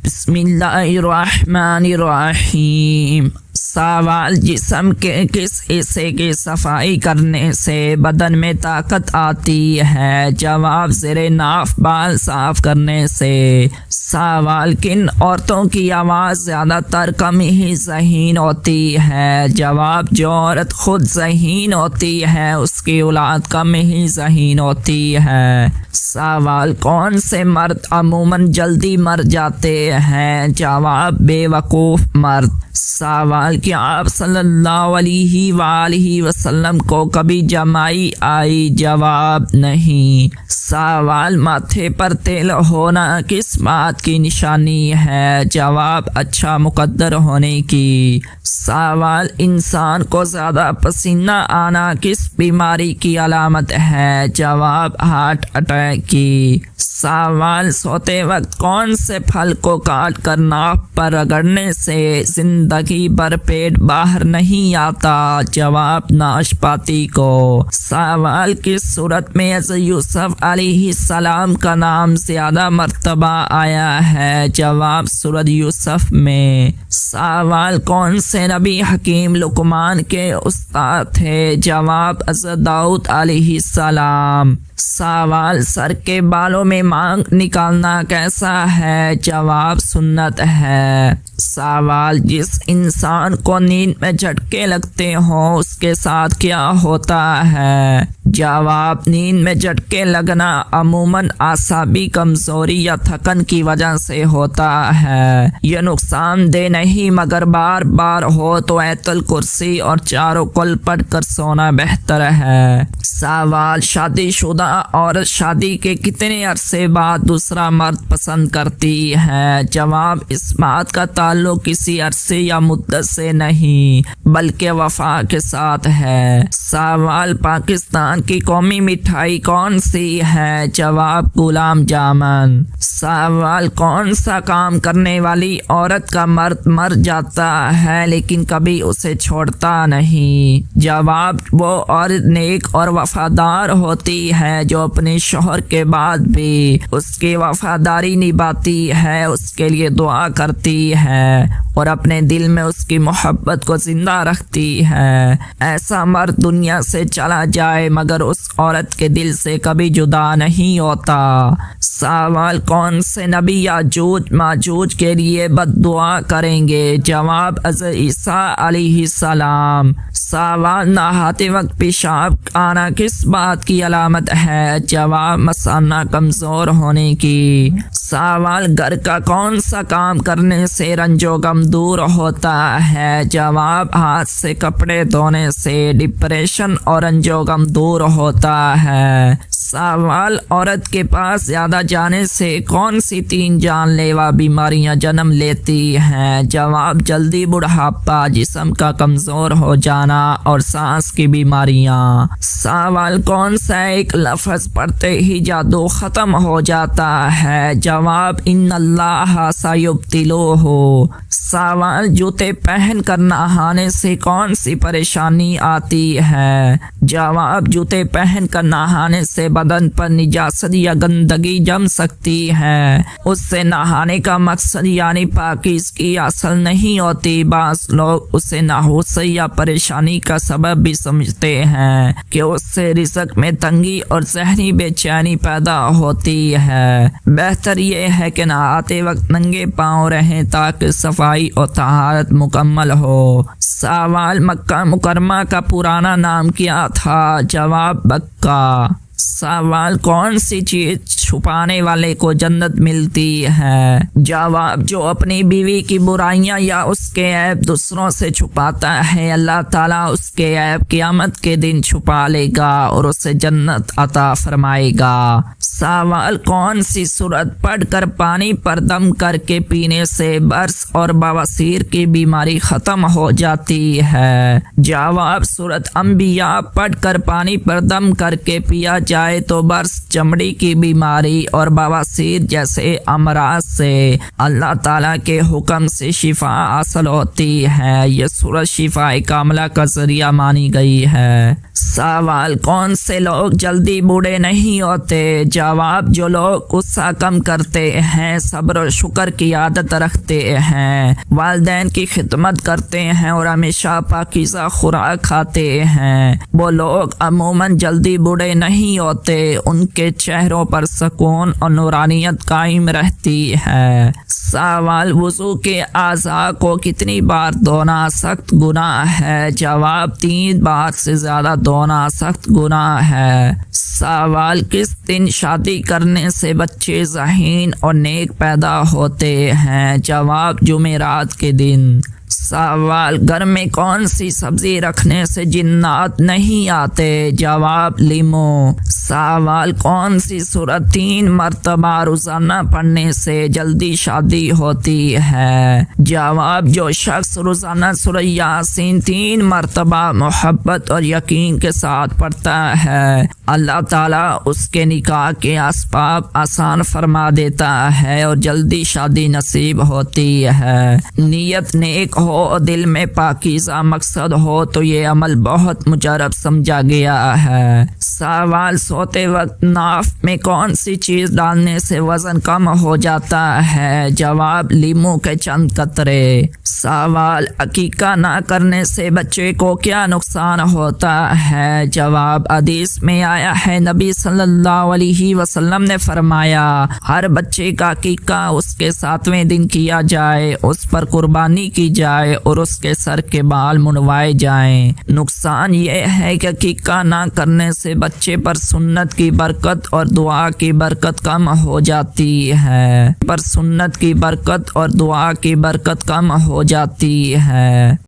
बिस्मिल्लाहिर्रहमानिर्रहीम। सवाल, जिस्म के किस हिस्से की सफाई करने से बदन में ताकत आती है? जवाब, ज़ेरे नाफ बाल साफ करने से। सवाल, किन औरतों की आवाज़ ज़्यादातर कम ही ज़हीन होती है? जवाब, जो औरत खुद ज़हीन होती है उसकी औलाद कम ही ज़हीन होती है। सवाल, कौन से मर्द अमूमन जल्दी मर जाते हैं? जवाब, बेवकूफ़ मर्द। सवाल, क्या आप सल्लल्लाहु अलैहि वसल्लम को कभी जमाई आई? जवाब, नहीं। सवाल, माथे पर तेल होना किस बात की निशानी है? जवाब, अच्छा मुकद्दर होने की। सवाल, इंसान को ज़्यादा पसीना आना किस बीमारी की अलामत है? जवाब, हार्ट अटैक की। सवाल, सोते वक्त कौन से फल को काट कर नाक पर रगड़ने से जिंदगी भर पेट बाहर नहीं आता? जवाब, नाशपाती को। सवाल, किस सूरत में यूसुफ अलैहिस्सलाम का नाम ज्यादा मर्तबा आया है? जवाब, सूरत यूसुफ में। सवाल, कौन से नबी हकीम लुकमान के उस्ताद थे? जवाब, हज़रत दाऊद अलैहिस्सलाम। सवाल, सर के बालों में मांग निकालना कैसा है? जवाब, सुन्नत है। सवाल, जिस इंसान को नींद में झटके लगते हों उसके साथ क्या होता है? जवाब, नींद में झटके लगना अमूमन आसाबी कमजोरी या थकन की वजह से होता है। यह नुकसानदेह नहीं, मगर बार बार हो तो आयतुल कुर्सी और चारों कुल पढ़ कर सोना बेहतर है। सवाल, शादीशुदा औरत शादी के कितने अरसे बाद दूसरा मर्द पसंद करती है? जवाब, इस बात का ताल्लुक किसी अरसे या मुद्दत से नहीं बल्कि वफा के साथ है। सवाल, पाकिस्तान की कौमी मिठाई कौन सी है? जवाब, गुलाब जामुन। सवाल, कौन सा काम करने वाली औरत का मर्द मर जाता है लेकिन कभी उसे छोड़ता नहीं? जवाब, वो औरत नेक और वफादार होती है जो अपने शौहर के बाद भी उसकी वफादारी निभाती है, उसके लिए दुआ करती है और अपने दिल में उसकी मोहब्बत को जिंदा रखती है। ऐसा मर्द दुनिया से चला जाए मगर उस औरत के दिल से कभी जुदा नहीं होता। सवाल, कौन से नबी याजूज माजूज के लिए बद्दुआ करेंगे? जवाब, हज़रत ईसा अलैहिस्सलाम। सवाल, नहाते वक्त पेशाब आना किस बात की अलामत है? जवाब, मसाना कमजोर होने की। सवाल, घर का कौन सा काम करने से रंजो गम दूर होता है? जवाब, हाथ से कपड़े धोने से डिप्रेशन और रंजो गम दूर होता है। सवाल, औरत के पास ज्यादा जाने से कौन सी 3 जानलेवा बीमारियां जन्म लेती हैं? जवाब, जल्दी बुढ़ापा, जिस्म का कमजोर हो जाना और सांस की बीमारियां। सवाल, कौन सा एक लफ्ज पढ़ते ही जादू खत्म हो जाता है? जवाब, इन्नल्लाह सयुब्तिलूहु। सवाल, जूते पहन कर नहाने से कौन सी परेशानी आती है? जवाब, जूते पहन कर नहाने से बदन पर निजासत या गंदगी जम सकती है। उससे नहाने का मकसद यानी पाकीज़गी हासिल नहीं होती। बास लोग उसे नाहुसी या परेशानी का सबब भी समझते हैं कि उससे रिज़्क में तंगी और ज़हनी बेचैनी पैदा होती है। बेहतर यह है कि नहाते वक्त नंगे पाँव रहें ताकि सफाई और तहारत मुकम्मल हो। सवाल, मक्का मुकरमा का पुराना नाम क्या था? जवाब, बक्का। सवाल, कौन सी चीज छुपाने वाले को जन्नत मिलती है? जवाब, जो अपनी बीवी की बुराइयां या उसके ऐब दूसरों से छुपाता है अल्लाह ताला उसके ऐब क़यामत के दिन छुपा लेगा और उसे जन्नत अता फरमाएगा। सवाल, कौन सी सूरत पढ़कर पानी पर दम करके पीने से बर्स और बवासीर की बीमारी खत्म हो जाती है? जवाब, सूरत अंबिया पढ़कर पानी पर दम करके पिया जाए तो बर्स चमड़ी की बीमारी बीमारी और बवासीर जैसे अमराज से अल्लाह ताला के हुक्म से शिफा हासिल होती है। ये सूरत शिफा कामला का जरिया मानी गई है। सवाल, कौन से लोग जल्दी बूढ़े नहीं होते? जवाब, जो लोग गुस्सा कम करते हैं, सब्र और शुक्र की आदत रखते हैं, वालिदैन की खिदमत करते हैं और हमेशा पाकीज़ा खुराक खाते हैं, वो लोग अमूमन जल्दी बूढ़े नहीं होते। उनके चेहरों पर सुकून और नूरानियत कायम रहती है। सवाल, वुज़ू के आज़ा को कितनी बार धोना सख्त गुनाह है? जवाब, 3 बार से ज़्यादा धोना सख्त गुनाह है। सवाल, किस दिन शादी करने से बच्चे ज़हीन और नेक पैदा होते हैं? जवाब, जुमेरात के दिन। सवाल, घर में कौन सी सब्जी रखने से जिन्नात नहीं आते? जवाब, लीमू। सवाल, कौन सी सूरत 3 मरतबा रोजाना पढ़ने से जल्दी शादी होती है? जवाब, जो शख्स रोजाना सूरह यासीन 3 मरतबा मोहब्बत और यकीन के साथ पढ़ता है, अल्लाह ताला उसके निकाह के असबाब आसान फरमा देता है और जल्दी शादी नसीब होती है। नीयत नेक हो, दिल में पाकीज़ा मकसद हो तो ये अमल बहुत मुजरब समझा गया है। सवाल, सोते वक्त नाफ में कौन सी चीज़ डालने से वजन कम हो जाता है? जवाब, लीमू के चंद कतरे। सवाल, अकीका ना करने से बच्चे को क्या नुकसान होता है? जवाब, हदीस में आया है, नबी सल्लल्लाहु अलैहि वसल्लम ने फरमाया, हर बच्चे का अकीका उसके 7वें दिन किया जाए, उस पर कुर्बानी की जाए और उसके सर के बाल मुंडवाए जाएं। नुकसान यह है कि अकीका ना करने से बच्चे पर सुन्नत की बरकत और दुआ की बरकत कम हो जाती है।